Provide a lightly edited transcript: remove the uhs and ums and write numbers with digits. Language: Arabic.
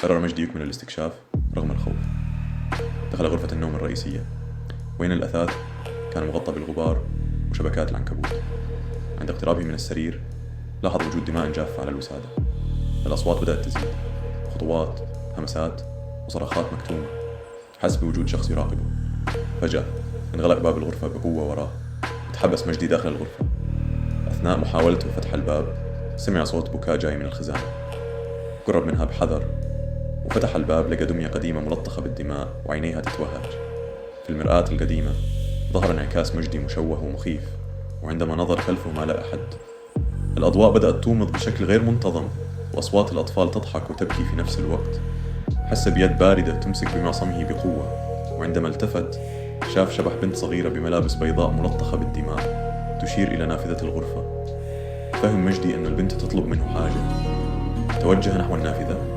قرر مجدي يكمل الاستكشاف رغم الخوف. دخل غرفة النوم الرئيسية، وين الأثاث كان مغطى بالغبار وشبكات العنكبوت. عند اقترابه من السرير لاحظ وجود دماء جافة على الوسادة. الأصوات بدأت تزيد، خطوات، همسات وصرخات مكتومة. حس بوجود شخص يراقبه. فجأة انغلق باب الغرفة بقوة وراه، وتحبس مجدي داخل الغرفة. أثناء محاولته فتح الباب سمع صوت بكاء جاي من الخزانة. قرب منها بحذر وفتح الباب، لقى دمية قديمة ملطخة بالدماء وعينيها تتوهج. في المرآة القديمة ظهر انعكاس مجدي مشوه ومخيف، وعندما نظر خلفه ما لقى أحد. الأضواء بدأت تومض بشكل غير منتظم، وأصوات الأطفال تضحك وتبكي في نفس الوقت. حس بيد باردة تمسك بمعصمه بقوة، وعندما التفت شاف شبح بنت صغيرة بملابس بيضاء ملطخة بالدماء تشير إلى نافذة الغرفة. فهم مجدي أن البنت تطلب منه حاجة. توجه نحو النافذة